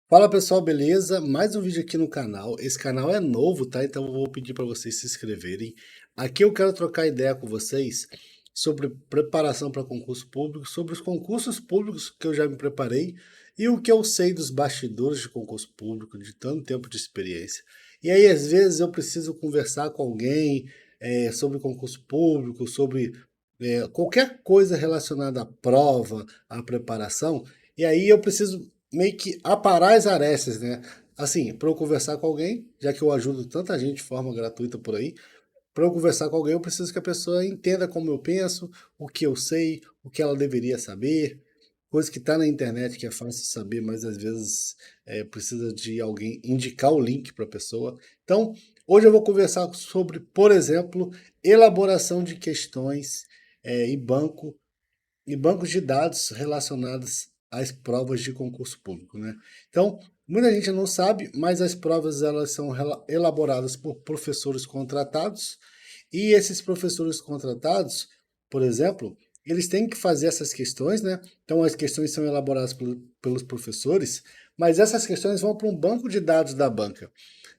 Fala pessoal, beleza? Mais um vídeo aqui no canal. Esse canal é novo, tá? Então eu vou pedir para vocês se inscreverem. Aqui eu quero trocar ideia com vocês sobre preparação para concurso público, sobre os concursos públicos que eu já me preparei e o que eu sei dos bastidores de concurso público, de tanto tempo de experiência. E aí, às vezes, eu preciso conversar com alguém sobre concurso público, sobre qualquer coisa relacionada à prova, à preparação, e aí eu preciso meio que aparar as arestas, né? Assim, para eu conversar com alguém, já que eu ajudo tanta gente de forma gratuita por aí, para eu conversar com alguém, eu preciso que a pessoa entenda como eu penso, o que eu sei, o que ela deveria saber, coisa que está na internet que é fácil de saber, mas às vezes precisa de alguém indicar o link para a pessoa. Então, hoje eu vou conversar sobre, por exemplo, elaboração de questões é, em banco e bancos de dados relacionados às provas de concurso público, né? Então, muita gente não sabe, mas as provas elas são elaboradas por professores contratados e esses professores contratados, por exemplo, eles têm que fazer essas questões, né? Então, as questões são elaboradas pelos professores, mas essas questões vão para um banco de dados da banca.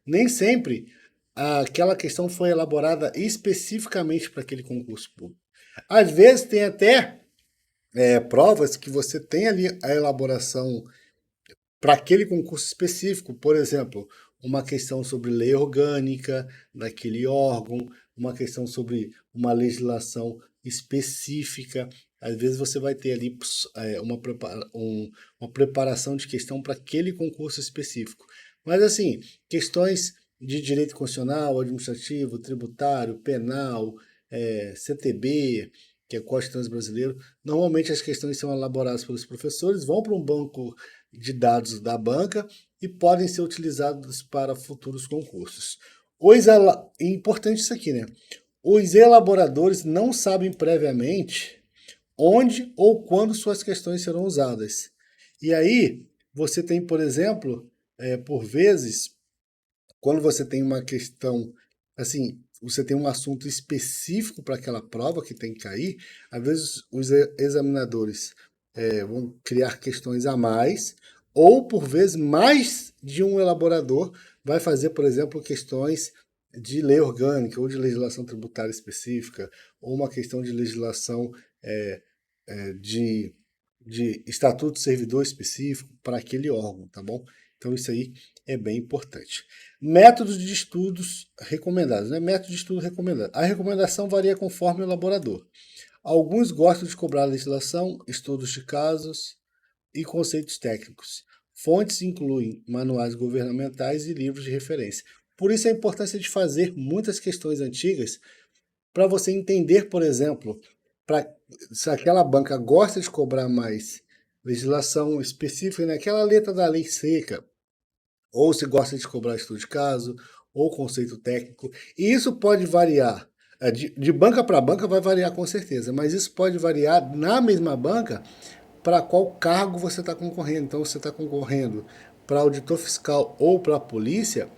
Nem sempre aquela questão foi elaborada especificamente para aquele concurso público. Às vezes tem até provas que você tem ali a elaboração para aquele concurso específico, por exemplo, uma questão sobre lei orgânica daquele órgão, uma questão sobre uma legislação específica. Às vezes você vai ter ali uma preparação de questão para aquele concurso específico. Mas assim, questões de direito constitucional, administrativo, tributário, penal, CTB, que é Código de Trânsito Brasileiro, normalmente as questões são elaboradas pelos professores, vão para um banco de dados da banca e podem ser utilizados para futuros concursos. É importante isso aqui, né? Os elaboradores não sabem previamente onde ou quando suas questões serão usadas. E aí, você tem, por exemplo, por vezes, quando você tem uma questão, assim, você tem um assunto específico para aquela prova que tem que cair, às vezes os examinadores vão criar questões a mais, ou por vezes mais de um elaborador vai fazer, por exemplo, questões de lei orgânica ou de legislação tributária específica, ou uma questão de legislação é, de estatuto de servidor específico para aquele órgão, tá bom? Então isso aí é bem importante. Métodos de estudos recomendados, né? Método de estudo recomendado. A recomendação varia conforme o elaborador. Alguns gostam de cobrar legislação, estudos de casos e conceitos técnicos. Fontes incluem manuais governamentais e livros de referência. Por isso a importância de fazer muitas questões antigas para você entender, por exemplo, se aquela banca gosta de cobrar mais legislação específica naquela letra da lei seca, ou se gosta de cobrar estudo de caso, ou conceito técnico. E isso pode variar. De banca para banca vai variar com certeza, mas isso pode variar na mesma banca para qual cargo você está concorrendo. Então, você está concorrendo para auditor fiscal ou para a polícia,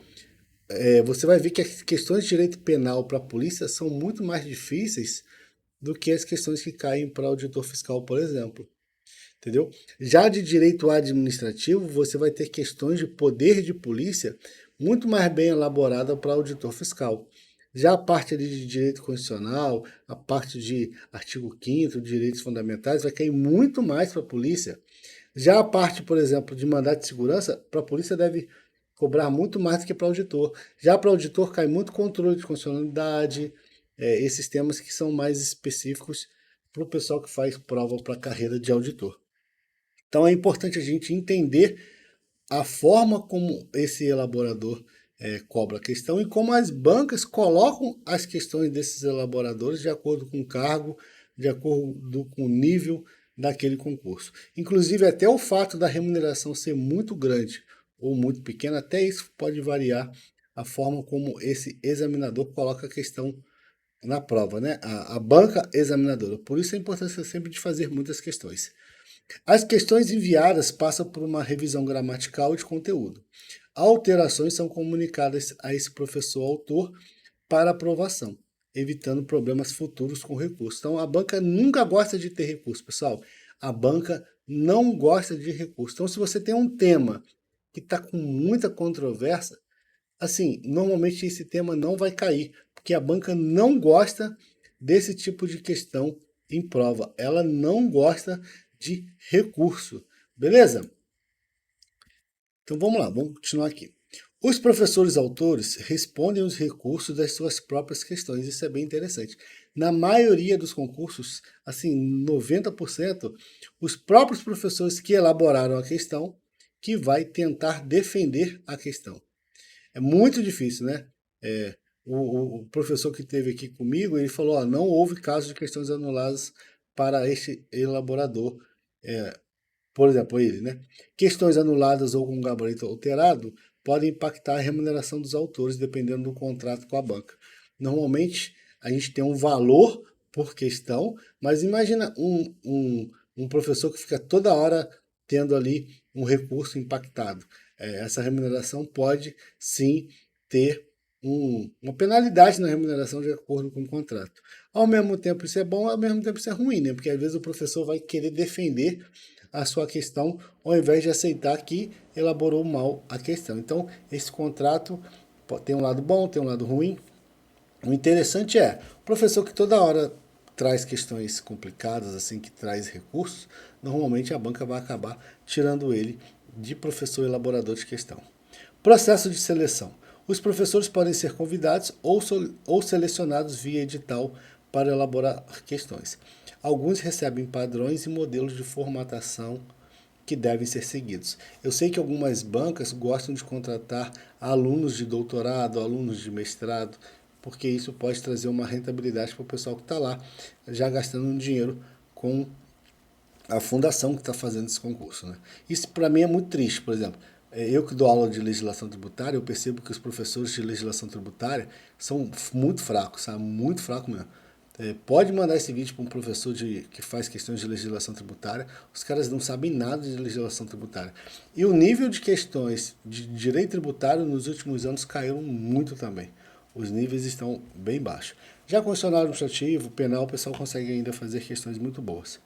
você vai ver que as questões de direito penal para a polícia são muito mais difíceis do que as questões que caem para auditor fiscal, por exemplo. Entendeu? Já de direito administrativo, você vai ter questões de poder de polícia muito mais bem elaborada para auditor fiscal. Já a parte ali de direito constitucional, a parte de artigo 5º, direitos fundamentais, vai cair muito mais para a polícia. Já a parte, por exemplo, de mandato de segurança, para a polícia deve cobrar muito mais do que para o auditor. Já para o auditor cai muito controle de constitucionalidade, esses temas que são mais específicos para o pessoal que faz prova para a carreira de auditor. Então é importante a gente entender a forma como esse elaborador cobra a questão e como as bancas colocam as questões desses elaboradores de acordo com o cargo, de acordo com o nível daquele concurso. Inclusive, até o fato da remuneração ser muito grande ou muito pequena, até isso pode variar a forma como esse examinador coloca a questão na prova, né? A banca examinadora. Por isso a importância sempre de fazer muitas questões. As questões enviadas passam por uma revisão gramatical e de conteúdo. Alterações são comunicadas a esse professor autor para aprovação, evitando problemas futuros com recurso. Então, a banca nunca gosta de ter recurso, pessoal. A banca não gosta de recurso. Então, se você tem um tema que está com muita controvérsia, assim, normalmente esse tema não vai cair, porque a banca não gosta desse tipo de questão em prova. Ela não gosta de recurso, beleza? Então vamos lá, vamos continuar aqui. Os professores autores respondem os recursos das suas próprias questões. Isso é bem interessante. Na maioria dos concursos, assim, 90%, os próprios professores que elaboraram a questão que vai tentar defender a questão. É muito difícil, né? O professor que esteve aqui comigo, ele falou, ó, não houve caso de questões anuladas para este elaborador. Por exemplo, ele, né? Questões anuladas ou com gabarito alterado podem impactar a remuneração dos autores, dependendo do contrato com a banca. Normalmente, a gente tem um valor por questão, mas imagina um professor que fica toda hora tendo ali um recurso impactado. Essa remuneração pode, sim, ter uma penalidade na remuneração de acordo com o contrato. Ao mesmo tempo isso é bom, ao mesmo tempo isso é ruim, né? Porque às vezes o professor vai querer defender a sua questão, ao invés de aceitar que elaborou mal a questão. Então, esse contrato tem um lado bom, tem um lado ruim. O interessante é, o professor que toda hora traz questões complicadas, assim, que traz recursos, normalmente a banca vai acabar tirando ele de professor elaborador de questão. Processo de seleção. Os professores podem ser convidados ou selecionados via edital para elaborar questões. Alguns recebem padrões e modelos de formatação que devem ser seguidos. Eu sei que algumas bancas gostam de contratar alunos de doutorado, alunos de mestrado, porque isso pode trazer uma rentabilidade para o pessoal que está lá, já gastando um dinheiro com a fundação que está fazendo esse concurso. Né? Isso para mim é muito triste, por exemplo. Eu que dou aula de legislação tributária, eu percebo que os professores de legislação tributária são muito fracos, sabe? Muito fracos mesmo. Pode mandar esse vídeo para um professor que faz questões de legislação tributária, os caras não sabem nada de legislação tributária. E o nível de questões de direito tributário nos últimos anos caíram muito também. Os níveis estão bem baixos. Já constitucional administrativo, penal, o pessoal consegue ainda fazer questões muito boas.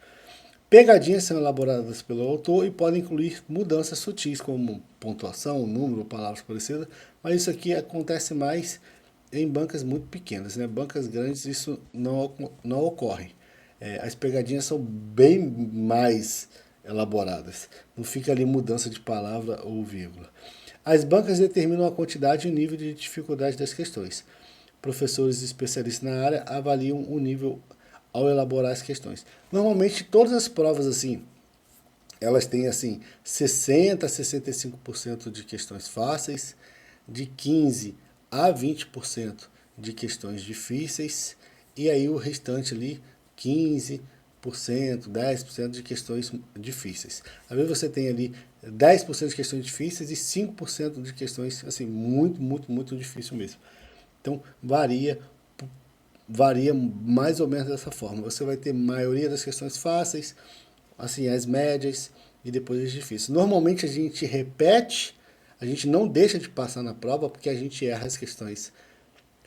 Pegadinhas são elaboradas pelo autor e podem incluir mudanças sutis, como pontuação, número, palavras parecidas, mas isso aqui acontece mais em bancas muito pequenas. Né? Bancas grandes isso não ocorre. As pegadinhas são bem mais elaboradas. Não fica ali mudança de palavra ou vírgula. As bancas determinam a quantidade e o nível de dificuldade das questões. Professores especialistas na área avaliam o nível ao elaborar as questões. Normalmente todas as provas assim, elas têm assim 60 a 65% de questões fáceis, de 15 a 20% de questões difíceis e aí o restante ali 15%, 10% de questões difíceis. Às vezes você tem ali 10% de questões difíceis e 5% de questões assim muito difícil mesmo. Então varia mais ou menos dessa forma. Você vai ter maioria das questões fáceis, assim, as médias e depois as difíceis. Normalmente a gente repete, a gente não deixa de passar na prova porque a gente erra as questões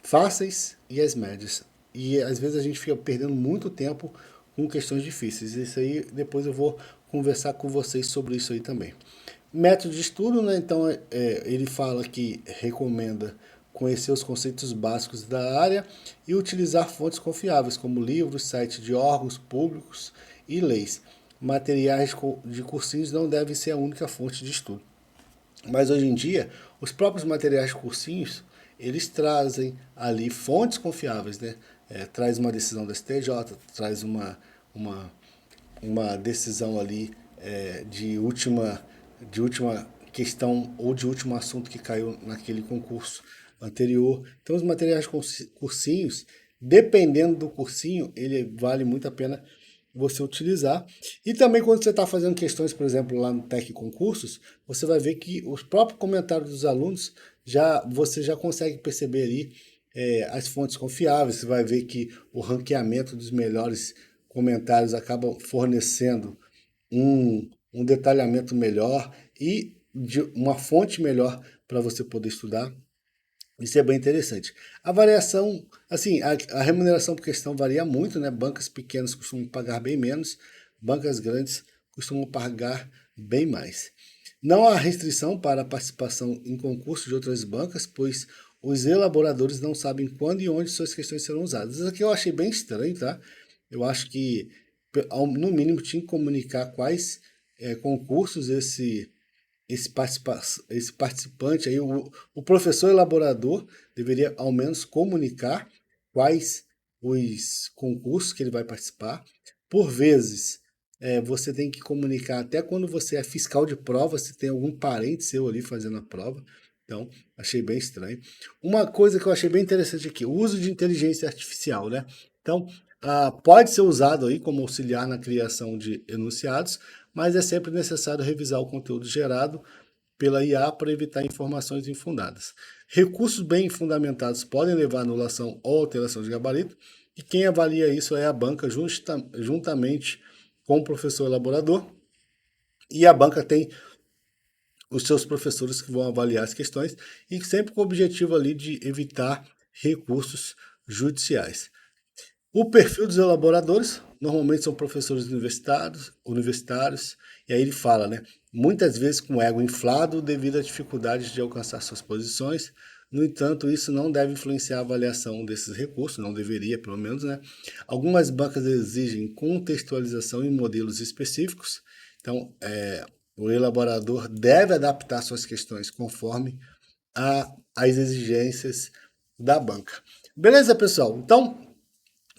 fáceis e as médias. E às vezes a gente fica perdendo muito tempo com questões difíceis. Isso aí depois eu vou conversar com vocês sobre isso aí também. Método de estudo, né? Então ele fala que recomenda conhecer os conceitos básicos da área e utilizar fontes confiáveis, como livros, sites de órgãos públicos e leis. Materiais de cursinhos não devem ser a única fonte de estudo. Mas hoje em dia, os próprios materiais de cursinhos, eles trazem ali fontes confiáveis, né? Traz uma decisão da STJ, traz uma decisão ali de última questão ou de último assunto que caiu naquele concurso anterior. Então, os materiais cursinhos, dependendo do cursinho, ele vale muito a pena você utilizar. E também quando você está fazendo questões, por exemplo, lá no Tec Concursos, você vai ver que os próprios comentários dos alunos, você já consegue perceber ali as fontes confiáveis, você vai ver que o ranqueamento dos melhores comentários acaba fornecendo um detalhamento melhor e de uma fonte melhor para você poder estudar. Isso é bem interessante. A variação, assim, a remuneração por questão varia muito, né? Bancas pequenas costumam pagar bem menos, bancas grandes costumam pagar bem mais. Não há restrição para a participação em concursos de outras bancas, pois os elaboradores não sabem quando e onde suas questões serão usadas. Isso aqui eu achei bem estranho, tá? Eu acho que, no mínimo, tinha que comunicar quais concursos esse participante aí, o professor elaborador deveria ao menos comunicar quais os concursos que ele vai participar. Por vezes, você tem que comunicar até quando você é fiscal de prova, se tem algum parente seu ali fazendo a prova. Então, achei bem estranho. Uma coisa que eu achei bem interessante aqui, o uso de inteligência artificial, né? Então, pode ser usado aí como auxiliar na criação de enunciados, mas é sempre necessário revisar o conteúdo gerado pela IA para evitar informações infundadas. Recursos bem fundamentados podem levar à anulação ou alteração de gabarito, e quem avalia isso é a banca juntamente com o professor elaborador, e a banca tem os seus professores que vão avaliar as questões, e sempre com o objetivo ali de evitar recursos judiciais. O perfil dos elaboradores normalmente são professores universitários, e aí ele fala, né? Muitas vezes com ego inflado devido à dificuldade de alcançar suas posições. No entanto, isso não deve influenciar a avaliação desses recursos, não deveria, pelo menos, né? Algumas bancas exigem contextualização em modelos específicos, então o elaborador deve adaptar suas questões conforme as exigências da banca. Beleza, pessoal? Então,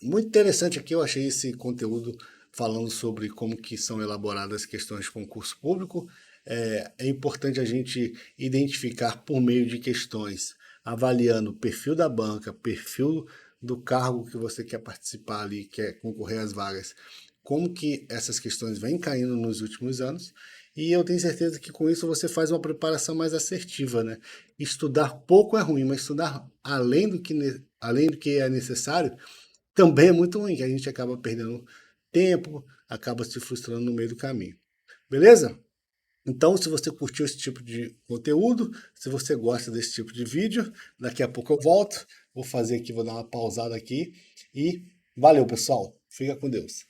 muito interessante aqui, eu achei esse conteúdo falando sobre como que são elaboradas questões de concurso público. É importante a gente identificar por meio de questões, avaliando o perfil da banca, perfil do cargo que você quer participar ali, quer concorrer às vagas, como que essas questões vêm caindo nos últimos anos. E eu tenho certeza que com isso você faz uma preparação mais assertiva, né? Estudar pouco é ruim, mas estudar além do que é necessário também é muito ruim, que a gente acaba perdendo tempo, acaba se frustrando no meio do caminho. Beleza? Então, se você curtiu esse tipo de conteúdo, se você gosta desse tipo de vídeo, daqui a pouco eu volto. Vou fazer aqui, vou dar uma pausada aqui. E valeu, pessoal. Fica com Deus.